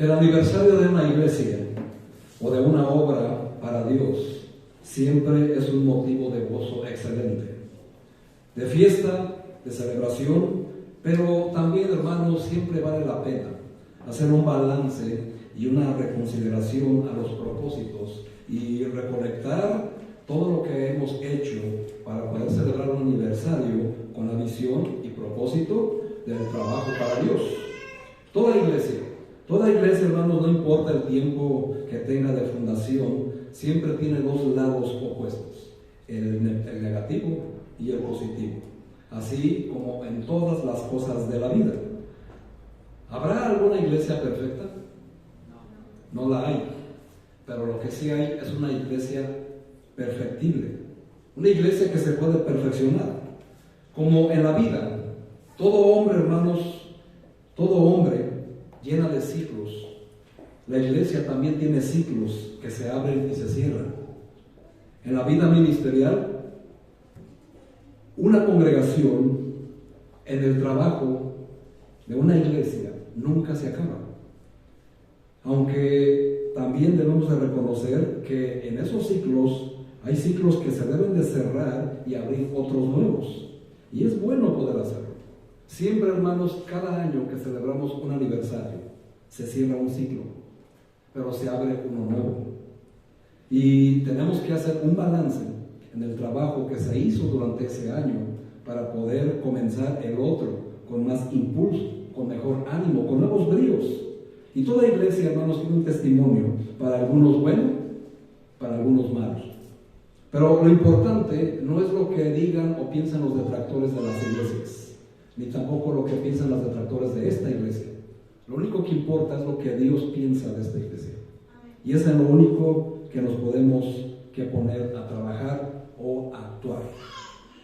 El aniversario de una iglesia o de una obra para Dios siempre es un motivo de gozo excelente, de fiesta, de celebración, pero también, hermanos, siempre vale la pena hacer un balance y una reconsideración a los propósitos y reconectar todo lo que hemos hecho para poder celebrar un aniversario con la visión y propósito del trabajo para Dios. Toda iglesia, hermanos, no importa el tiempo que tenga de fundación, siempre tiene dos lados opuestos, el negativo y el positivo, así como en todas las cosas de la vida. ¿Habrá alguna iglesia perfecta? No la hay, pero lo que sí hay es una iglesia perfectible, una iglesia que se puede perfeccionar, como en la vida. Todo hombre, hermanos, todo hombre llena de ciclos. La iglesia también tiene ciclos que se abren y se cierran. En la vida ministerial, una congregación en el trabajo de una iglesia nunca se acaba. Aunque también debemos de reconocer que en esos ciclos hay ciclos que se deben de cerrar y abrir otros nuevos. Y es bueno poder hacerlo. Siempre, hermanos, cada año que celebramos un aniversario, se cierra un ciclo, pero se abre uno nuevo. Y tenemos que hacer un balance en el trabajo que se hizo durante ese año para poder comenzar el otro con más impulso, con mejor ánimo, con nuevos bríos. Y toda iglesia, hermanos, tiene un testimonio, para algunos bueno, para algunos malos. Pero lo importante no es lo que digan o piensan los detractores de las iglesias, ni tampoco lo que piensan los detractores de esta iglesia. Lo único que importa es lo que Dios piensa de esta iglesia. Y es en lo único que nos podemos que poner a trabajar o a actuar.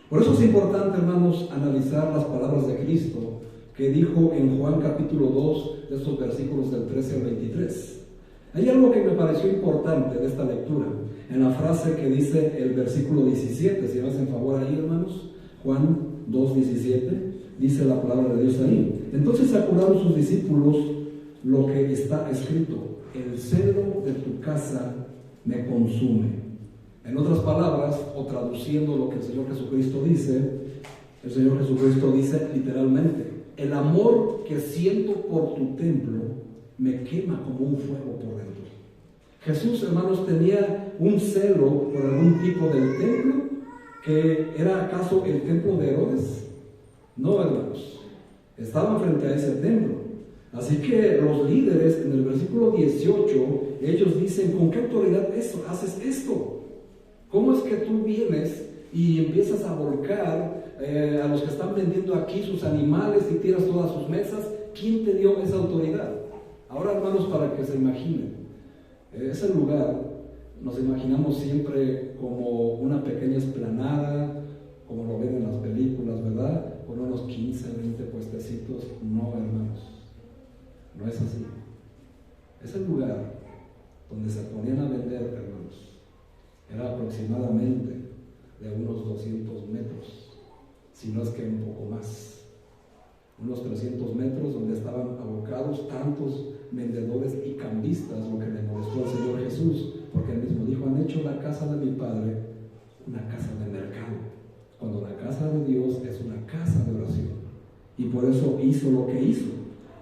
Por eso es importante, hermanos, analizar las palabras de Cristo que dijo en Juan capítulo 2, de estos versículos del 13 al 23. Hay algo que me pareció importante de esta lectura, en la frase que dice el versículo 17, si me hacen favor ahí, hermanos, Juan 2:17, dice la palabra de Dios ahí. Entonces acordaron sus discípulos lo que está escrito: el celo de tu casa me consume. En otras palabras, o traduciendo lo que el Señor Jesucristo dice, el Señor Jesucristo dice literalmente: el amor que siento por tu templo me quema como un fuego por dentro. Jesús, hermanos, tenía un celo por algún tipo del templo, que era acaso el templo de Herodes. No, hermanos, estaban frente a ese templo. Así que los líderes, en el versículo 18, ellos dicen: ¿con qué autoridad haces esto? ¿Cómo es que tú vienes y empiezas a volcar a los que están vendiendo aquí sus animales y tiras todas sus mesas? ¿Quién te dio esa autoridad? Ahora, hermanos, para que se imaginen, ese lugar nos imaginamos siempre como una pequeña explanada, como lo ven en las películas, ¿verdad? Con unos 15, 20 puestecitos. No, hermanos, no es así. Es el lugar donde se ponían a vender, hermanos. Era aproximadamente de unos 200 metros, si no es que un poco más. Unos 300 metros donde estaban abocados tantos vendedores y cambistas, lo que le molestó al Señor Jesús, porque él mismo dijo: han hecho la casa de mi Padre una casa de mercado, cuando la casa de Dios es una casa de oración. Y por eso hizo lo que hizo.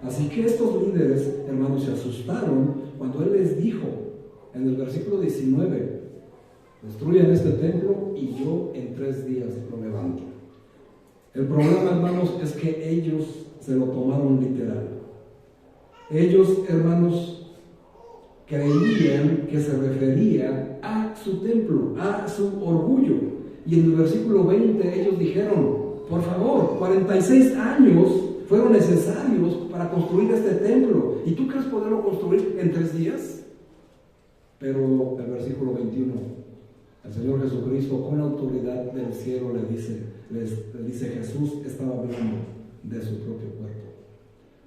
Así que estos líderes, hermanos, se asustaron cuando él les dijo en el versículo 19: destruyan este templo y yo en 3 días lo levanto. El problema, hermanos, es que ellos se lo tomaron literal. Ellos, hermanos, creían que se refería a su templo, a su orgullo. Y en el versículo 20 ellos dijeron: por favor, 46 años fueron necesarios para construir este templo, ¿y tú crees poderlo construir en 3 días? Pero el versículo 21, el Señor Jesucristo, con la autoridad del cielo, le dice: Jesús estaba hablando de su propio cuerpo.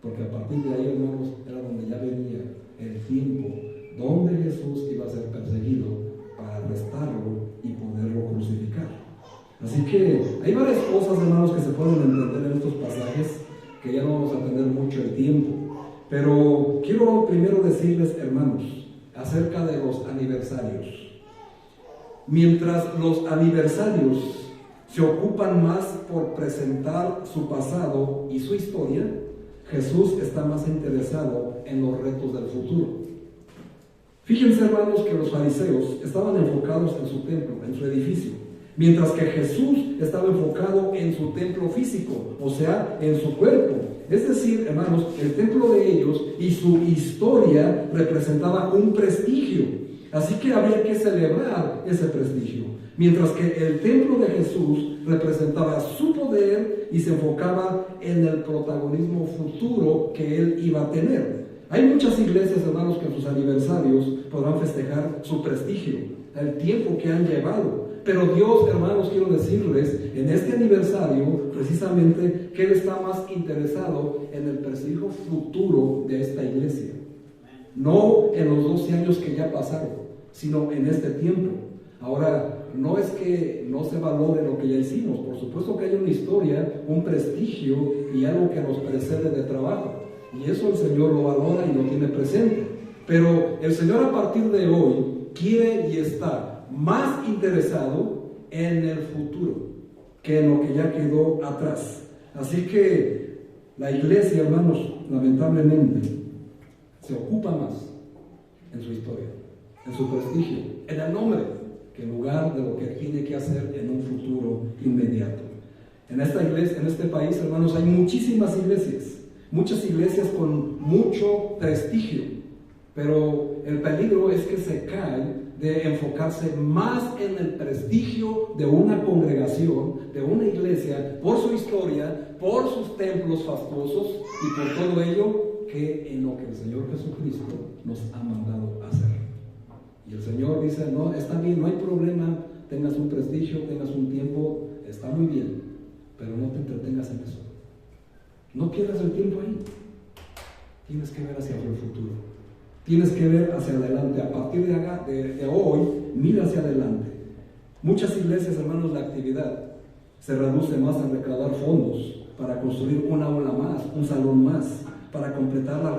Porque a partir de ahí, hermanos, era donde ya venía el tiempo donde Jesús iba a ser perseguido para arrestarlo y poderlo crucificar. Así que hay varias cosas, hermanos, que se pueden entender en estos pasajes, que ya no vamos a tener mucho el tiempo. Pero quiero primero decirles, hermanos, acerca de los aniversarios. Mientras los aniversarios se ocupan más por presentar su pasado y su historia, Jesús está más interesado en los retos del futuro. Fíjense, hermanos, que los fariseos estaban enfocados en su templo, en su edificio, mientras que Jesús estaba enfocado en su templo físico, o sea, en su cuerpo. Es decir, hermanos, el templo de ellos y su historia representaba un prestigio, así que había que celebrar ese prestigio, mientras que el templo de Jesús representaba su poder y se enfocaba en el protagonismo futuro que él iba a tener. Hay muchas iglesias, hermanos, que en sus aniversarios podrán festejar su prestigio, el tiempo que han llevado. Pero Dios, hermanos, quiero decirles, en este aniversario, precisamente, que Él está más interesado en el prestigio futuro de esta iglesia. No en los 12 años que ya pasaron, sino en este tiempo. Ahora, no es que no se valore lo que ya hicimos, por supuesto que hay una historia, un prestigio y algo que nos precede de trabajo. Y eso el Señor lo valora y lo tiene presente. Pero el Señor a partir de hoy quiere y está más interesado en el futuro que en lo que ya quedó atrás. Así que la iglesia, hermanos, lamentablemente se ocupa más en su historia, en su prestigio, en el nombre, que en lugar de lo que tiene que hacer en un futuro inmediato. En esta iglesia, en este país, hermanos, hay muchísimas iglesias, muchas iglesias con mucho prestigio, pero el peligro es que se cae de enfocarse más en el prestigio de una congregación, de una iglesia, por su historia, por sus templos fastuosos y por todo ello, que en lo que el Señor Jesucristo nos ha mandado hacer. Y el Señor dice, no, está bien, no hay problema, tengas un prestigio, tengas un tiempo, está muy bien, pero no te entretengas en eso. No pierdas el tiempo ahí. Tienes que ver hacia el futuro. Tienes que ver hacia adelante. A partir de hoy, mira hacia adelante. Muchas iglesias, hermanos, la actividad se reduce más a recaudar fondos para construir una aula más, un salón más, para completar la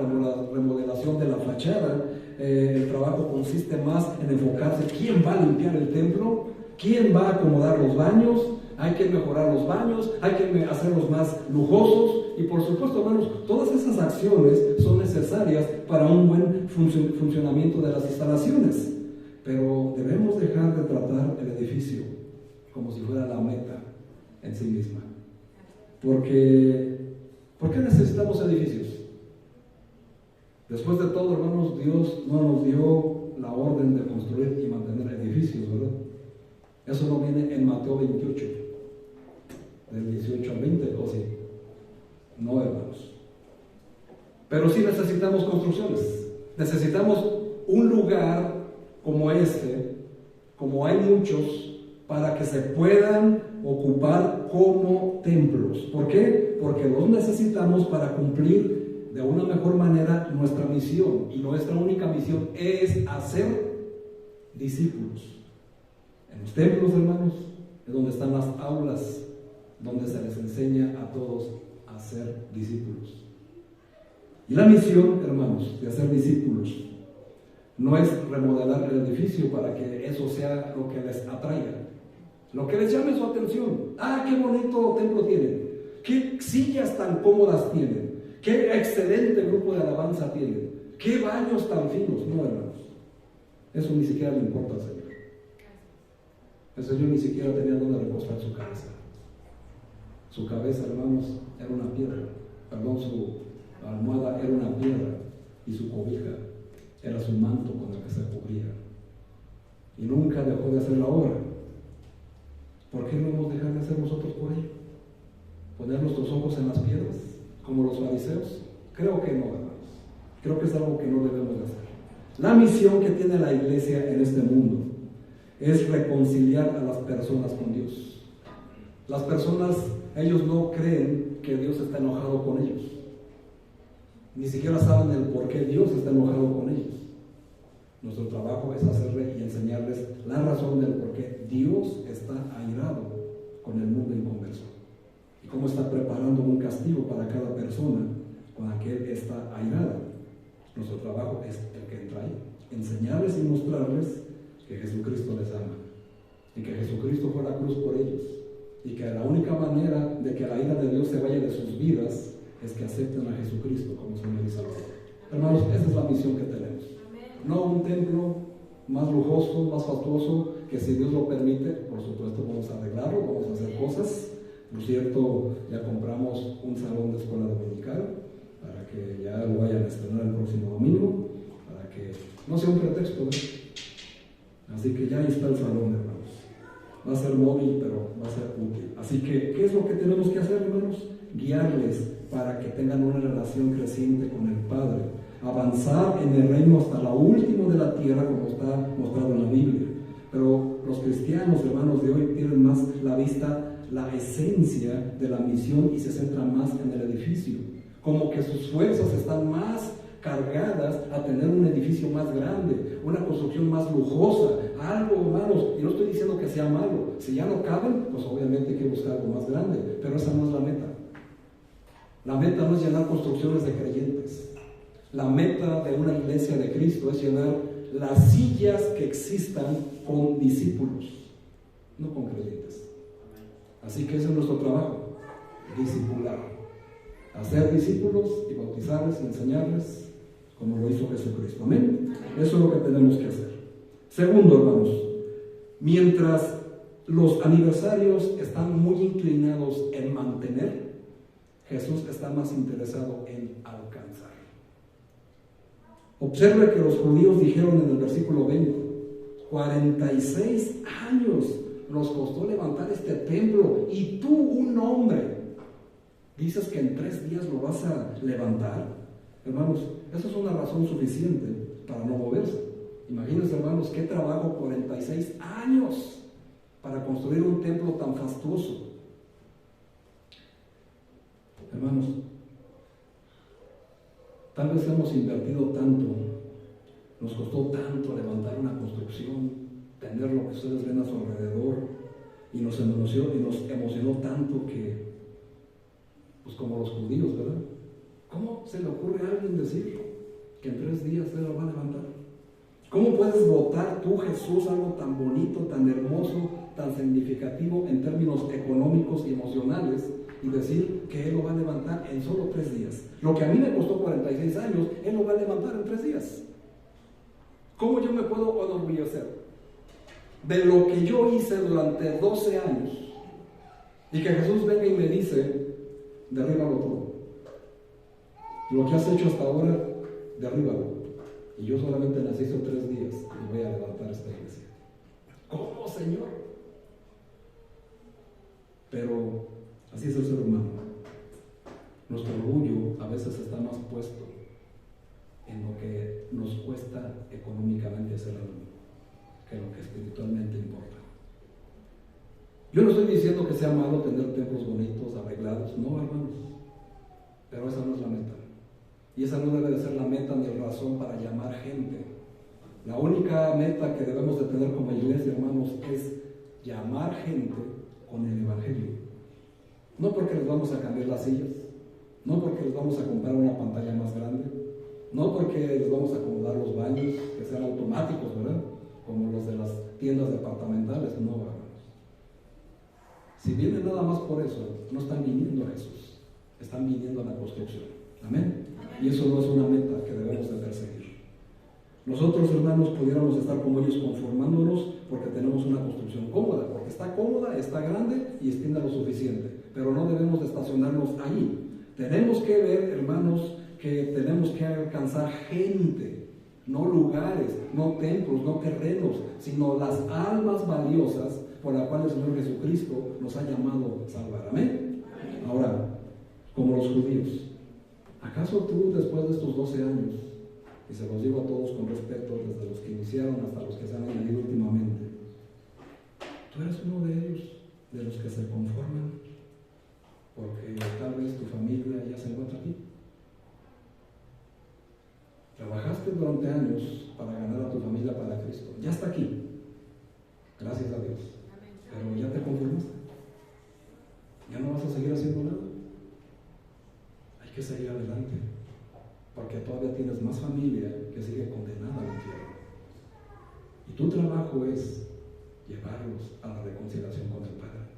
remodelación de la fachada. El trabajo consiste más en enfocarse quién va a limpiar el templo, quién va a acomodar los baños. Hay que mejorar los baños, hay que hacerlos más lujosos y por supuesto, hermanos, todas esas acciones son necesarias para un buen funcionamiento de las instalaciones. Pero debemos dejar de tratar el edificio como si fuera la meta en sí misma. ¿Por qué necesitamos edificios? Después de todo, hermanos, Dios no nos dio la orden de construir y mantener edificios, ¿verdad? Eso no viene en Mateo 28. Del 18 al 20, o sí. No, hermanos. Pero sí necesitamos construcciones. Necesitamos un lugar como este, como hay muchos, para que se puedan ocupar como templos. ¿Por qué? Porque los necesitamos para cumplir de una mejor manera nuestra misión. Y nuestra única misión es hacer discípulos. En los templos, hermanos, es donde están las aulas, donde se les enseña a todos a ser discípulos. Y la misión, hermanos, de hacer discípulos no es remodelar el edificio para que eso sea lo que les atraiga, lo que les llame su atención. ¡Ah, qué bonito templo tienen! ¡Qué sillas tan cómodas tienen! ¡Qué excelente grupo de alabanza tienen! ¡Qué baños tan finos! No, hermanos, eso ni siquiera le importa al Señor. El Señor ni siquiera tenía donde recostar su cabeza. Su cabeza, hermanos, era una piedra. Perdón, su almohada era una piedra y su cobija era su manto con el que se cubría. Y nunca dejó de hacer la obra. ¿Por qué no hemos dejado de hacer nosotros por ello? ¿Poner nuestros ojos en las piedras, como los fariseos? Creo que no, hermanos. Creo que es algo que no debemos de hacer. La misión que tiene la iglesia en este mundo es reconciliar a las personas con Dios. Las personas, ellos no creen que Dios está enojado con ellos. Ni siquiera saben el por qué Dios está enojado con ellos. Nuestro trabajo es hacerle y enseñarles la razón del por qué Dios está airado con el mundo inconverso y cómo está preparando un castigo para cada persona con aquel está airada. Nuestro trabajo es el que entra ahí, enseñarles y mostrarles que Jesucristo les ama y que Jesucristo fue a la cruz por ellos y que la única manera de que la ira de Dios se vaya de sus vidas es que acepten a Jesucristo como Señor y Salvador. Hermanos, esa es la misión que tenemos. No un templo más lujoso, más fastuoso, que si Dios lo permite, por supuesto vamos a arreglarlo, vamos a hacer cosas. Por cierto, ya compramos un salón de escuela dominical para que ya lo vayan a estrenar el próximo domingo, para que no sea un pretexto, ¿eh? Así que ya ahí está el salón, hermanos. Va a ser móvil, pero va a ser útil. Así que, ¿qué es lo que tenemos que hacer, hermanos? Guiarles para que tengan una relación creciente con el Padre. Avanzar en el reino hasta lo último de la tierra, como está mostrado en la Biblia. Pero los cristianos, hermanos, de hoy tienen más la vista, la esencia de la misión y se centran más en el edificio. Como que sus fuerzas están más cargadas a tener un edificio más grande, una construcción más lujosa, algo, hermanos, y no estoy diciendo que sea malo. Si ya no caben, pues obviamente hay que buscar algo más grande, pero esa no es la meta. La meta no es llenar construcciones de creyentes. La meta de una iglesia de Cristo es llenar las sillas que existan con discípulos, no con creyentes. Así que ese es nuestro trabajo, discipular, hacer discípulos y bautizarles y enseñarles como lo hizo Jesucristo. Amén. Eso es lo que tenemos que hacer. Segundo, hermanos, mientras los aniversarios están muy inclinados en mantener, Jesús está más interesado en alcanzar. Observe que los judíos dijeron en el versículo 20, 46 años nos costó levantar este templo y tú, un hombre, dices que en 3 días lo vas a levantar. Hermanos, eso es una razón suficiente para no moverse. Imagínense, hermanos, qué trabajo, 46 años para construir un templo tan fastuoso. Hermanos, tal vez hemos invertido tanto, nos costó tanto levantar una construcción, tener lo que ustedes ven a su alrededor, y nos emocionó tanto que, pues como los judíos, ¿verdad? ¿Cómo se le ocurre a alguien decir que en 3 días Él lo va a levantar? ¿Cómo puedes votar tú, Jesús, algo tan bonito, tan hermoso, tan significativo en términos económicos y emocionales, y decir que Él lo va a levantar en solo 3 días? Lo que a mí me costó 46 años, Él lo va a levantar en 3 días. ¿Cómo yo me puedo enorgullecer de lo que yo hice durante 12 años y que Jesús venga y me dice, derríbalo todo? Lo que has hecho hasta ahora, derríbalo. Y yo solamente necesito 3 días y voy a levantar esta iglesia. ¿Cómo, Señor? Pero así es el ser humano. Nuestro orgullo a veces está más puesto en lo que nos cuesta económicamente hacer algo que lo que espiritualmente importa. Yo no estoy diciendo que sea malo tener templos bonitos, arreglados, no, hermanos, pero esa no es la meta. Y esa no debe de ser la meta ni la razón para llamar gente. La única meta que debemos de tener como iglesia, hermanos, es llamar gente con el Evangelio. No porque les vamos a cambiar las sillas, no porque les vamos a comprar una pantalla más grande, no porque les vamos a acomodar los baños que sean automáticos, ¿verdad? Como los de las tiendas departamentales, no, hermanos. Si vienen nada más por eso, no están viniendo a Jesús, están viniendo a la construcción. Amén. Y eso no es una meta que debemos de perseguir. Nosotros, hermanos, pudiéramos estar como ellos conformándonos porque tenemos una construcción cómoda, porque está cómoda, está grande y extiende lo suficiente, pero no debemos de estacionarnos ahí. Tenemos que ver, hermanos, que tenemos que alcanzar gente, no lugares, no templos, no terrenos, sino las almas valiosas por las cuales el Señor Jesucristo nos ha llamado a salvar. Amén. Ahora, como los judíos, ¿acaso tú, después de estos 12 años, y se los digo a todos con respeto, desde los que iniciaron hasta los que se han añadido últimamente, tú eres uno de ellos, de los que se conforman porque tal vez tu familia ya se encuentra aquí? Trabajaste durante años para ganar a tu familia para Cristo, ya está aquí, gracias a Dios, pero ya te conformaste, ya no vas a seguir haciendo nada. Hay hay que seguir adelante, porque todavía tienes más familia que sigue condenada al infierno. Y tu trabajo es llevarlos a la reconciliación con el Padre.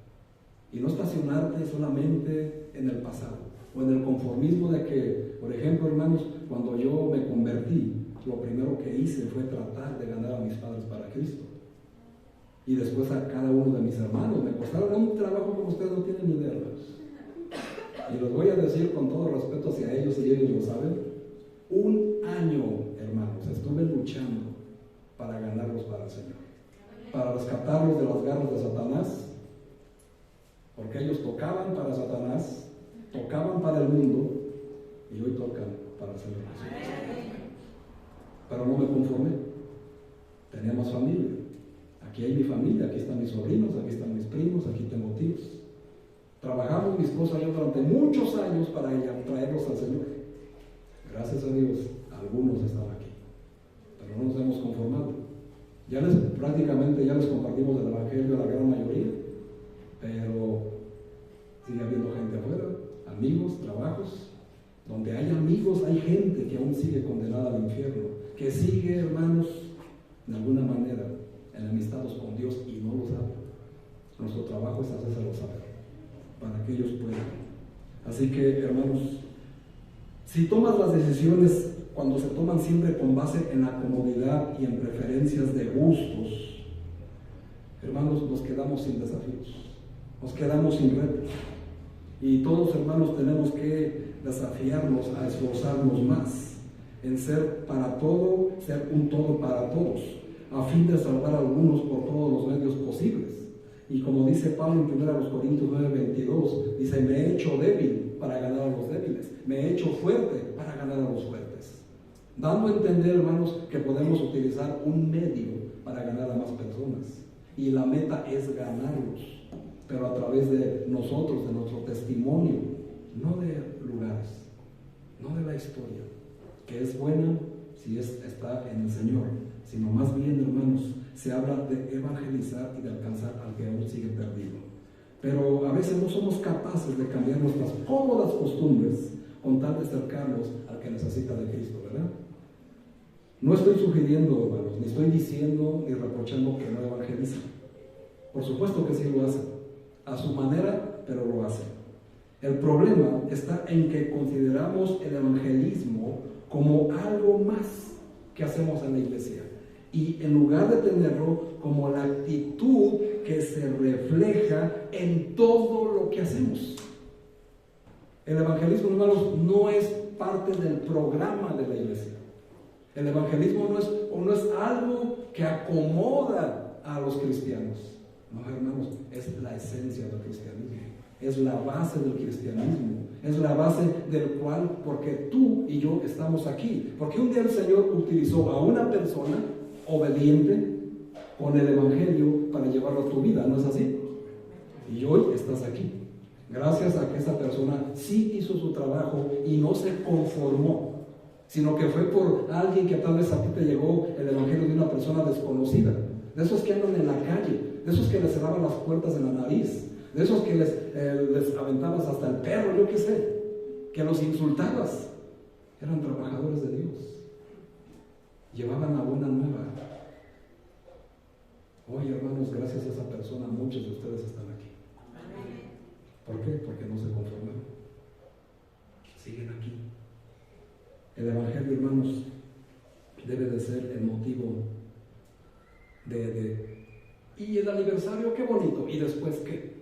Y no estacionarte solamente en el pasado o en el conformismo de que, por ejemplo, hermanos, cuando yo me convertí, lo primero que hice fue tratar de ganar a mis padres para Cristo. Y después a cada uno de mis hermanos. Me costaron un trabajo como ustedes no tienen ni idea, hermanos. Y los voy a decir con todo respeto hacia ellos, y ellos lo saben. 1 año, hermanos, estuve luchando para ganarlos para el Señor, para rescatarlos de las garras de Satanás, porque ellos tocaban para Satanás, tocaban para el mundo, y hoy tocan para el Señor Jesús. Pero no me conformé, tenía más familia. Aquí hay mi familia, aquí están mis sobrinos, aquí están mis primos, aquí tengo tíos. Trabajamos mi esposa y yo durante muchos años para traerlos al Señor. Gracias a Dios, algunos están aquí, pero no nos hemos conformado. Prácticamente ya les compartimos el Evangelio a la gran mayoría, pero sigue habiendo gente afuera, amigos, trabajos. Donde hay amigos, hay gente que aún sigue condenada al infierno, que sigue, hermanos, de alguna manera enemistados con Dios y no lo saben. Nuestro trabajo es hacérselo saber, para que ellos puedan. Así que, hermanos, si tomas las decisiones cuando se toman siempre con base en la comodidad y en preferencias de gustos, hermanos, nos quedamos sin desafíos, nos quedamos sin retos. Y todos, hermanos, tenemos que desafiarnos a esforzarnos más en ser para todo, ser un todo para todos, a fin de salvar a algunos por todos los medios posibles. Y como dice Pablo en 1 Corintios 9:22, dice: me he hecho débil para ganar a los débiles, me he hecho fuerte para ganar a los fuertes. Dando a entender, hermanos, que podemos utilizar un medio para ganar a más personas. Y la meta es ganarlos, pero a través de nosotros, de nuestro testimonio, no de lugares, no de la historia, que es buena si está en el Señor, sino más bien, hermanos, se habla de evangelizar y de alcanzar al que aún sigue perdido. Pero a veces no somos capaces de cambiar nuestras cómodas costumbres con tal de acercarnos al que necesita de Cristo, ¿verdad? No estoy sugiriendo, hermanos, ni estoy diciendo ni reprochando que no evangelicen. Por supuesto que sí lo hacen, a su manera, pero lo hacen. El problema está en que consideramos el evangelismo como algo más que hacemos en la iglesia, y en lugar de tenerlo como la actitud que se refleja en todo lo que hacemos. El evangelismo, hermanos, no es parte del programa de la iglesia. El evangelismo no es algo que acomoda a los cristianos. No, hermanos, es la esencia del cristianismo, es la base del cristianismo, es la base del cual, porque tú y yo estamos aquí, porque un día el Señor utilizó a una persona obediente con el evangelio para llevarlo a tu vida, ¿no es así? Y hoy estás aquí, gracias a que esa persona sí hizo su trabajo y no se conformó, sino que fue por alguien que tal vez a ti te llegó el evangelio de una persona desconocida, de esos que andan en la calle, de esos que les cerraban las puertas en la nariz, de esos que les aventabas hasta el perro, yo qué sé, que los insultabas. Eran trabajadores de Dios, llevaban la buena nueva. Hoy, hermanos, gracias a esa persona muchos de ustedes están aquí. ¿Por qué? Porque no se conforman, siguen aquí. El evangelio, hermanos, debe de ser el motivo y el aniversario, qué bonito. ¿Y después qué?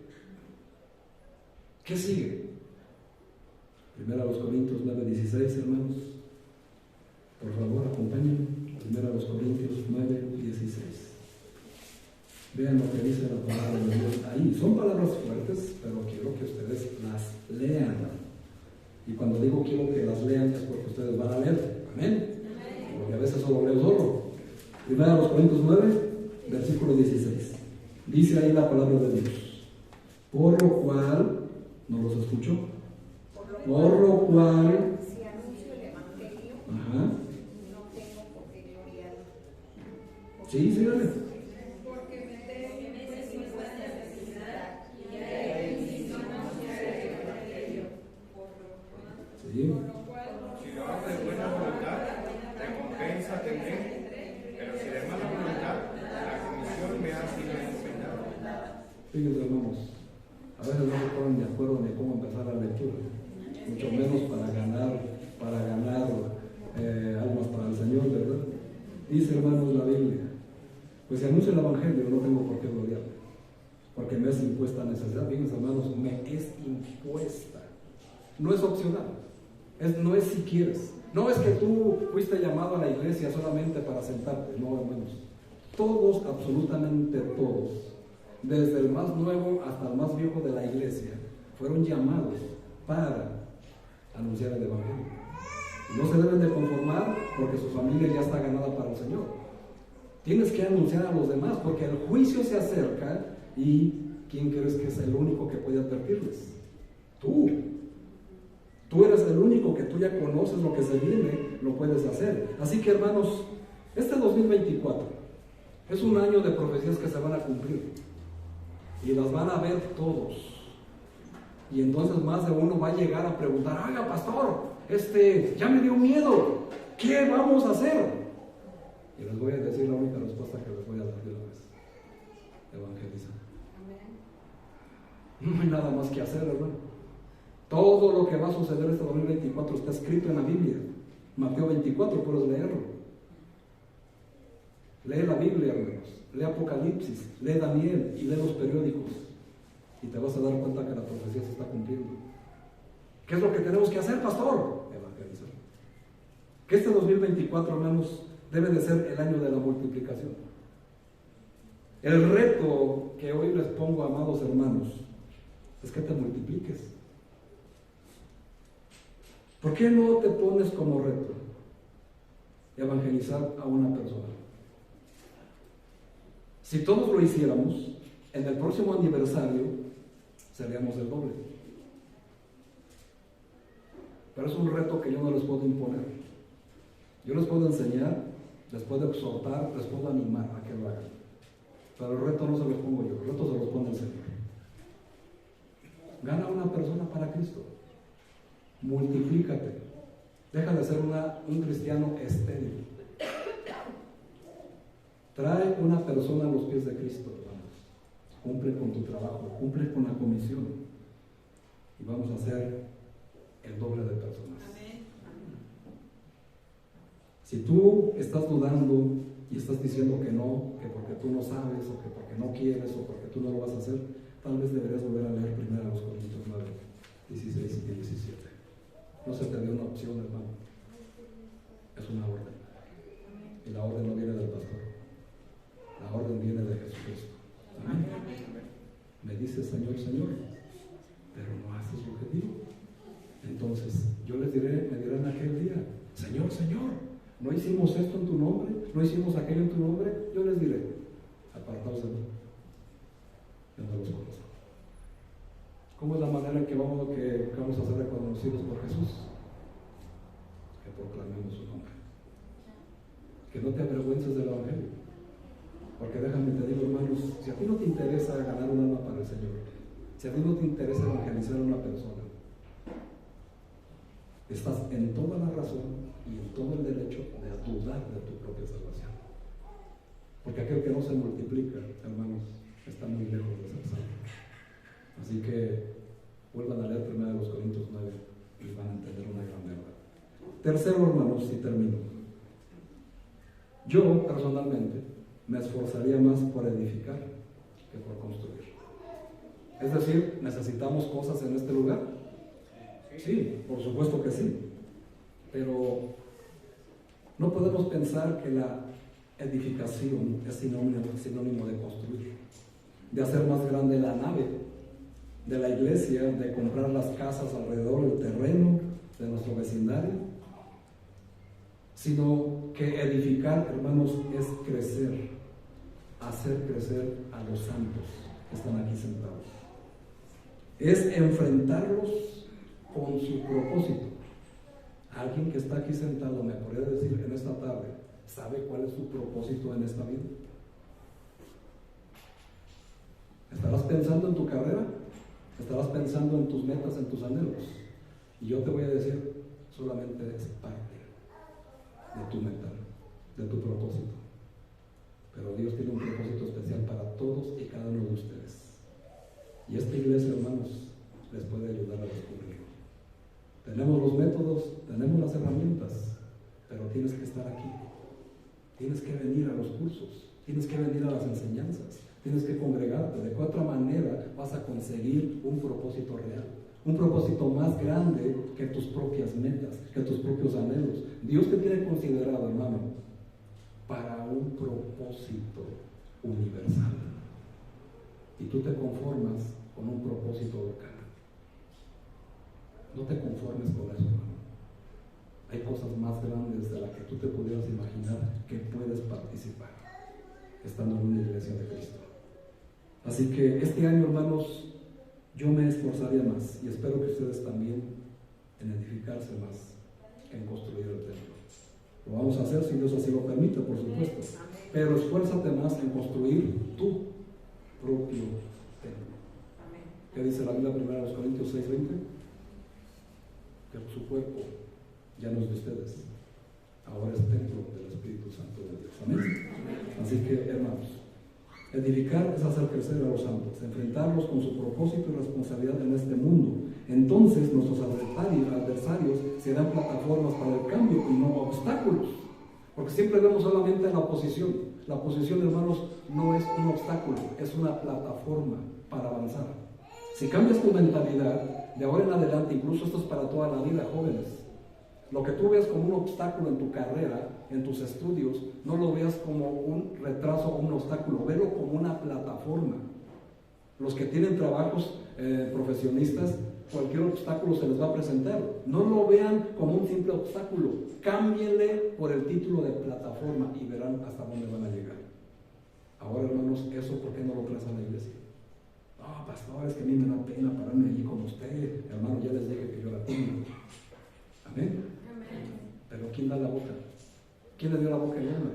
¿Qué sigue? 1 Corintios 9:16, hermanos. Por favor, acompáñenme. 1 Corintios 9:16. Vean lo que dice la palabra de Dios ahí. Son palabras fuertes, pero quiero que ustedes las lean. Y cuando digo quiero que las lean es porque ustedes van a leer. Amén. Porque a veces solo leo solo. 1 Corintios 9, versículo 16. Dice ahí la palabra de Dios: por lo cual, ¿no los escucho? Por lo cual, si anuncio el evangelio, ajá, no tengo por qué gloriarme. Sí, síganle. Porque me es nuestra necesidad y a él mismo anunciar el evangelio. Sí, Fíjense, hermanos, a veces no se ponen de acuerdo ni cómo empezar la lectura, mucho menos para ganar almas para el Señor, ¿verdad? Dice, hermanos, la Biblia, pues si anuncio el Evangelio no tengo por qué gloriarme, porque me es impuesta necesidad. Fíjense, hermanos, me es impuesta, no es opcional, no es si quieres, no es que tú fuiste llamado a la iglesia solamente para sentarte, no, hermanos, todos, absolutamente todos, desde el más nuevo hasta el más viejo de la iglesia, fueron llamados para anunciar el Evangelio. Y no se deben de conformar porque su familia ya está ganada para el Señor. Tienes que anunciar a los demás porque el juicio se acerca y ¿quién crees que es el único que puede advertirles? Tú. Tú eres el único que tú ya conoces lo que se viene, lo puedes hacer. Así que, hermanos, este 2024 es un año de profecías que se van a cumplir y las van a ver todos. Y entonces más de uno va a llegar a preguntar: oiga, pastor, ya me dio miedo, ¿qué vamos a hacer? Y les voy a decir la única respuesta que les voy a dar de una vez: evangelizar. No hay nada más que hacer, hermano. Todo lo que va a suceder este 2024 está escrito en la Biblia. Mateo 24, puedes leerlo. Lee la Biblia, hermanos. Lee Apocalipsis, lee Daniel y lee los periódicos. Y te vas a dar cuenta que la profecía se está cumpliendo. ¿Qué es lo que tenemos que hacer, pastor? Evangelizar. Que este 2024, hermanos, debe de ser el año de la multiplicación. El reto que hoy les pongo, amados hermanos, es que te multipliques. ¿Por qué no te pones como reto evangelizar a una persona? Si todos lo hiciéramos, en el próximo aniversario seríamos el doble. Pero es un reto que yo no les puedo imponer. Yo les puedo enseñar, les puedo exhortar, les puedo animar a que lo hagan. Pero el reto no se los pongo yo, el reto se los pone el Señor. Gana una persona para Cristo. Multiplícate. Deja de ser un cristiano estéril. Trae una persona a los pies de Cristo, hermanos. Cumple con tu trabajo, cumple con la comisión. Y vamos a ser el doble de personas. Amén. Si tú estás dudando y estás diciendo que no, que porque tú no sabes, o que porque no quieres, o porque tú no lo vas a hacer, tal vez deberías volver a leer primero los Corintios 9, 16 y 17. No se te dio una opción, hermano. Es una orden. Y la orden no viene del pastor. La orden viene de Jesucristo. Amén. Me dice Señor, Señor, pero no haces lo que digo. Entonces yo les diré, me dirán aquel día: Señor, Señor, ¿no hicimos esto en tu nombre? ¿No hicimos aquello en tu nombre? Yo les diré: apartaos de mí, yo no los conozco. ¿Cómo es la manera en que vamos a ser reconocidos por Jesús? Que proclamemos su nombre. Que no te avergüences del Evangelio. Porque déjame te digo, hermanos, si a ti no te interesa ganar un alma para el Señor, si a ti no te interesa evangelizar a una persona, estás en toda la razón y en todo el derecho de dudar de tu propia salvación. Porque aquel que no se multiplica, hermanos, está muy lejos de ser salvo. Así que vuelvan a leer primero los Corintios 9 y van a entender una gran verdad. Tercero, hermanos, y termino. Yo, personalmente, me esforzaría más por edificar que por construir. Es decir, ¿necesitamos cosas en este lugar? Sí, por supuesto que sí. Pero no podemos pensar que la edificación es sinónimo de construir, de hacer más grande la nave de la iglesia, de comprar las casas alrededor del terreno de nuestro vecindario, sino que edificar, hermanos, es crecer, hacer crecer a los santos que están aquí sentados. Es enfrentarlos con su propósito. Alguien que está aquí sentado me podría decir en esta tarde, ¿sabe cuál es su propósito en esta vida? ¿Estarás pensando en tu carrera? ¿Estarás pensando en tus metas, en tus anhelos? Y yo te voy a decir, solamente es parte de tu meta, de tu propósito. Pero Dios tiene un propósito especial para todos y cada uno de ustedes. Y esta iglesia, hermanos, les puede ayudar a descubrirlo. Tenemos los métodos, tenemos las herramientas, pero tienes que estar aquí. Tienes que venir a los cursos, tienes que venir a las enseñanzas, tienes que congregarte. ¿De qué otra manera vas a conseguir un propósito real? Un propósito más grande que tus propias metas, que tus propios anhelos. Dios te tiene considerado, hermano, para un propósito universal. Y tú te conformas con un propósito local. No te conformes con eso, hermano. Hay cosas más grandes de las que tú te pudieras imaginar que puedes participar estando en una iglesia de Cristo. Así que este año, hermanos, yo me esforzaría más, y espero que ustedes también, en edificarse más en construir el templo. Lo vamos a hacer si Dios así lo permite, por supuesto. Pero esfuérzate más en construir tu propio templo. ¿Qué dice la Biblia 1 Corintios 6:20? Que su cuerpo ya no es de ustedes, ahora es templo del Espíritu Santo de Dios. Amén. Así que, hermanos, edificar es hacer crecer a los santos, enfrentarlos con su propósito y responsabilidad en este mundo. Entonces nuestros adversarios serán plataformas para el cambio y no obstáculos, porque siempre vemos solamente la oposición. La oposición, hermanos, no es un obstáculo, es una plataforma para avanzar. Si cambias tu mentalidad, de ahora en adelante, incluso esto es para toda la vida, jóvenes, lo que tú veas como un obstáculo en tu carrera, en tus estudios, no lo veas como un retraso o un obstáculo, velo como una plataforma. Los que tienen trabajos profesionistas, cualquier obstáculo se les va a presentar. No lo vean como un simple obstáculo, cámbienle por el título de plataforma y verán hasta dónde van a llegar. Ahora, hermanos, ¿eso por qué no lo traes a la iglesia? No, pastor, es que a mí me da pena pararme allí con usted. Hermano, ya les dije que yo la tengo. Amén. Pero ¿quién da la boca? ¿Quién le dio la boca al hombre?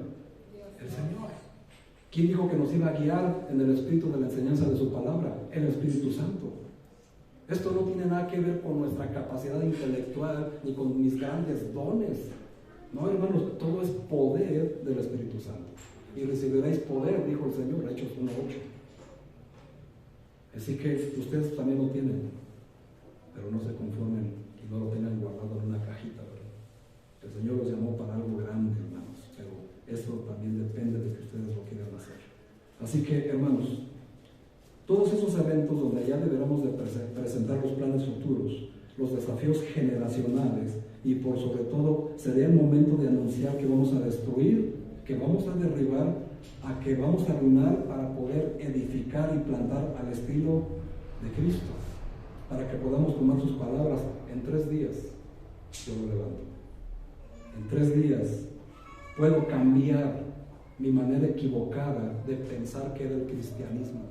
El Señor. ¿Quién dijo que nos iba a guiar en el espíritu de la enseñanza de su palabra? El Espíritu Santo. Esto no tiene nada que ver con nuestra capacidad intelectual ni con mis grandes dones. No, hermanos, todo es poder del Espíritu Santo. Y recibiréis poder, dijo el Señor, Hechos 1:8. Así que ustedes también lo tienen, pero no se conformen y no lo tengan guardado en una cajita, ¿verdad? El Señor los llamó para algo grande, hermanos, pero eso también depende de que ustedes lo quieran hacer. Así que, hermanos, todos esos eventos donde ya deberemos de presentar los planes futuros, los desafíos generacionales y por sobre todo sería el momento de anunciar que vamos a destruir, que vamos a derribar, a que vamos a arruinar para poder edificar y plantar al estilo de Cristo, para que podamos tomar sus palabras. En 3 días yo lo levanto. En 3 días puedo cambiar mi manera equivocada de pensar que era el cristianismo.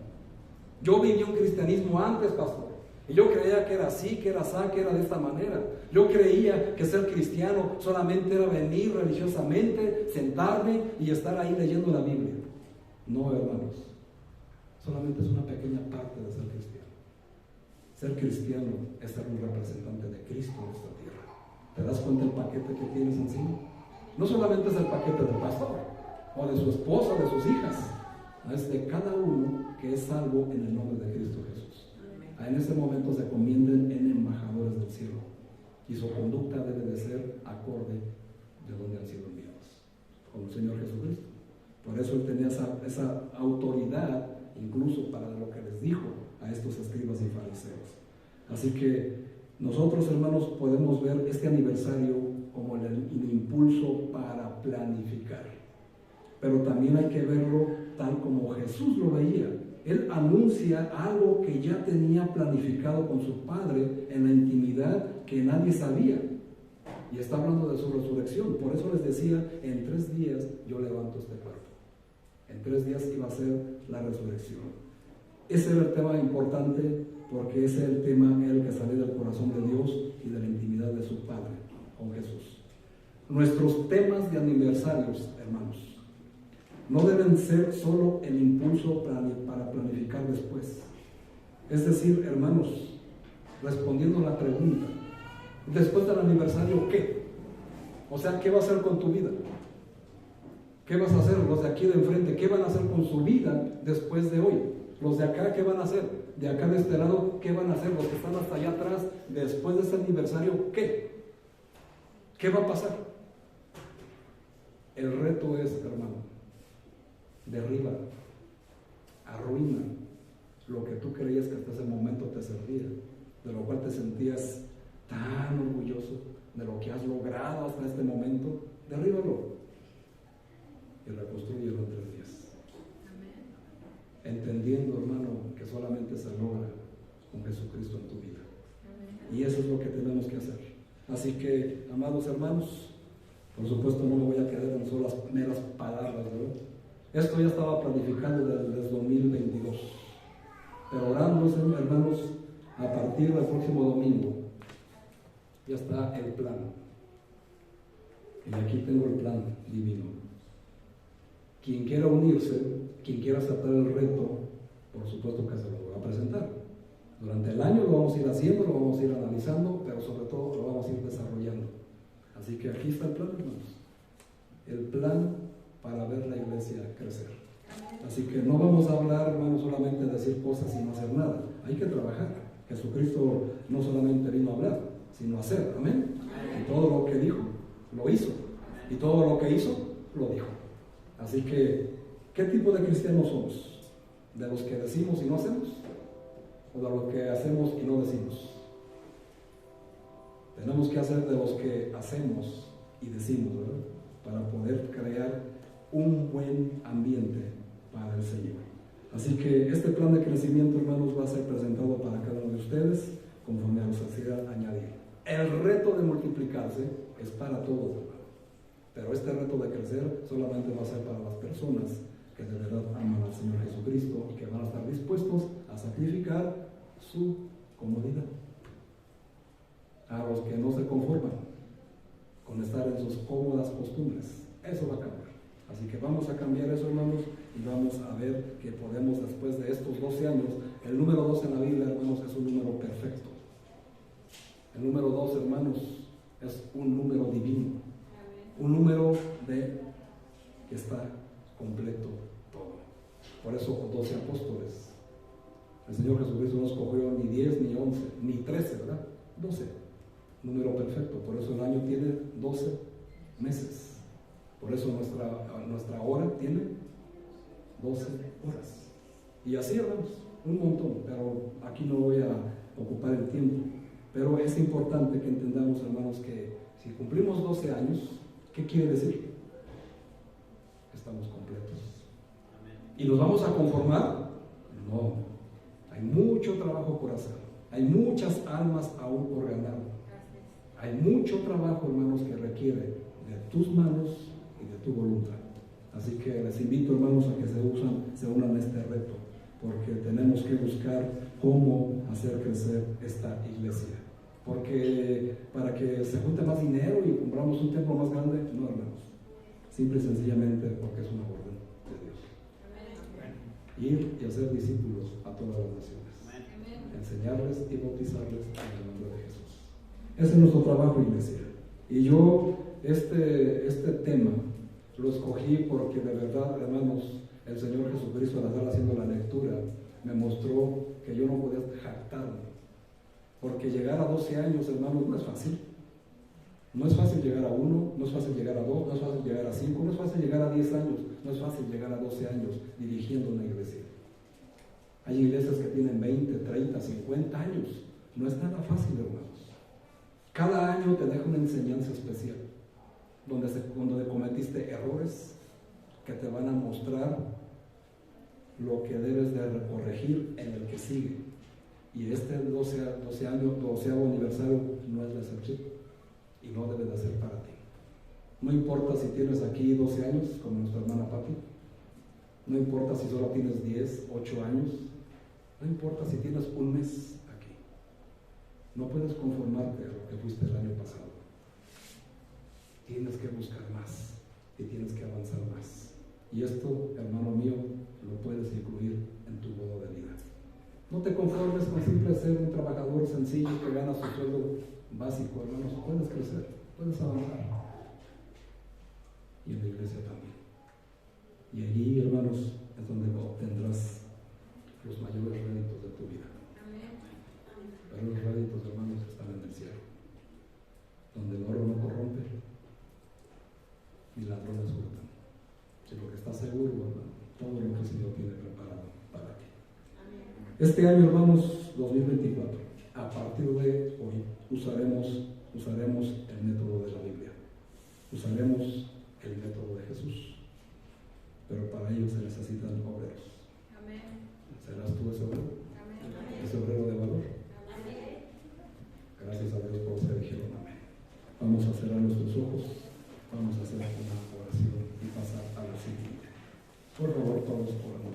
Yo viví un cristianismo antes, pastor, y yo creía que era así, que era así, que era de esta manera. Yo creía que ser cristiano solamente era venir religiosamente, sentarme y estar ahí leyendo la Biblia. No, hermanos, solamente es una pequeña parte de ser cristiano. Ser cristiano es ser un representante de Cristo en esta tierra. ¿Te das cuenta el paquete que tienes encima? No solamente es el paquete del pastor, o de su esposa, o de sus hijas, es de cada uno que es salvo en el nombre de Cristo Jesús. En este momento se convierten en embajadores del cielo y su conducta debe de ser acorde de donde han sido enviados, con el Señor Jesucristo. Por eso él tenía esa autoridad, incluso para lo que les dijo a estos escribas y fariseos. Así que nosotros, hermanos, podemos ver este aniversario como el impulso para planificar, pero también hay que verlo tal como Jesús lo veía. Él anuncia algo que ya tenía planificado con su Padre en la intimidad que nadie sabía, y está hablando de su resurrección. Por eso les decía, en 3 días yo levanto este cuerpo. En 3 días iba a ser la resurrección. Ese era el tema importante, porque ese es el tema el que sale del corazón de Dios y de la intimidad de su Padre con Jesús. Nuestros temas de aniversarios, hermanos, no deben ser solo el impulso para planificar después. Es decir, hermanos, respondiendo a la pregunta, después del aniversario, ¿qué? O sea, ¿qué va a hacer con tu vida? ¿Qué vas a hacer los de aquí de enfrente? ¿Qué van a hacer con su vida después de hoy? Los de acá, ¿qué van a hacer? De acá de este lado, ¿qué van a hacer? Los que están hasta allá atrás, después de este aniversario, ¿qué? ¿Qué va a pasar? El reto es, hermano, derriba, arruina lo que tú creías que hasta ese momento te servía, de lo cual te sentías tan orgulloso, de lo que has logrado hasta este momento. Derríbalo y reconstrúyelo en 3 días. Entendiendo, hermano, que solamente se logra con Jesucristo en tu vida. Y eso es lo que tenemos que hacer. Así que, amados hermanos, por supuesto no me voy a quedar en solas meras palabras, ¿verdad? Esto ya estaba planificado desde 2022. Pero orando, hermanos, a partir del próximo domingo ya está el plan. Y aquí tengo el plan divino. Quien quiera unirse, quien quiera aceptar el reto, por supuesto que se lo voy a presentar. Durante el año lo vamos a ir haciendo, lo vamos a ir analizando, pero sobre todo lo vamos a ir desarrollando. Así que aquí está el plan, hermanos. El plan para ver la iglesia crecer. Así que no vamos a hablar, hermanos, solamente de decir cosas y no hacer nada. Hay que trabajar. Jesucristo no solamente vino a hablar, sino a hacer. Amén. Y todo lo que dijo, lo hizo. Y todo lo que hizo, lo dijo. Así que, ¿qué tipo de cristianos somos? ¿De los que decimos y no hacemos? ¿O de los que hacemos y no decimos? Tenemos que hacer de los que hacemos y decimos, ¿verdad? Para poder crear un buen ambiente para el Señor. Así que este plan de crecimiento, hermanos, va a ser presentado para cada uno de ustedes conforme a los necesidades añadir. El reto de multiplicarse es para todos, hermanos. Pero este reto de crecer solamente va a ser para las personas que de verdad aman al Señor Jesucristo y que van a estar dispuestos a sacrificar su comodidad. A los que no se conforman con estar en sus cómodas costumbres, eso va a cambiar. Así que vamos a cambiar eso, hermanos, y vamos a ver que podemos, después de estos 12 años, el número 2 en la Biblia, hermanos, es un número perfecto. El número 2, hermanos, es un número divino. Un número de que está completo todo. Por eso 12 apóstoles. El Señor Jesucristo no escogió ni 10, ni 11, ni 13, ¿verdad? 12. Número perfecto. Por eso el año tiene 12 meses. Por eso nuestra hora tiene 12 horas. Y así, hermanos, un montón. Pero aquí no voy a ocupar el tiempo. Pero es importante que entendamos, hermanos, que si cumplimos 12 años, ¿qué quiere decir? Que estamos completos. ¿Y nos vamos a conformar? No. Hay mucho trabajo por hacer. Hay muchas almas aún por ganar. Hay mucho trabajo, hermanos, que requiere de tus manos y de tu voluntad. Así que les invito, hermanos, a que se unan a este reto, porque tenemos que buscar cómo hacer crecer esta iglesia. Porque para que se junte más dinero y compramos un templo más grande, no, hermanos. Simple y sencillamente porque es una orden de Dios. Ir y hacer discípulos a todas las naciones. Enseñarles y bautizarles en el nombre de Jesús. Ese es nuestro trabajo, iglesia. Y yo este tema lo escogí porque de verdad, hermanos, el Señor Jesucristo, al estar haciendo la lectura, me mostró que yo no podía jactarme. Porque llegar a 12 años, hermanos, no es fácil. No es fácil llegar a 1, no es fácil llegar a 2, no es fácil llegar a 5, no es fácil llegar a 10 años, no es fácil llegar a 12 años dirigiendo una iglesia. Hay iglesias que tienen 20, 30, 50 años. No es nada fácil, hermanos. Cada año te deja una enseñanza especial, donde cometiste errores que te van a mostrar lo que debes de corregir en el que sigue. Y este 12º aniversario no es la excepción y no debe de ser para ti. No importa si tienes aquí 12 años, como nuestra hermana Pati, no importa si solo tienes 10, 8 años, no importa si tienes un mes aquí. No puedes conformarte a lo que fuiste el año pasado. Tienes que buscar más y tienes que avanzar más. Y esto, hermano mío, lo puedes incluir en tu modo de vida. No te conformes con simple ser un trabajador sencillo que gana su sueldo básico, hermanos. Puedes crecer, puedes avanzar. Y en la iglesia también. Y allí, hermanos, es donde obtendrás los Este año, hermanos, 2024, a partir de hoy, usaremos el método de la Biblia. Usaremos el método de Jesús. Pero para ello se necesitan obreros. Amén. ¿Serás tú ese obrero?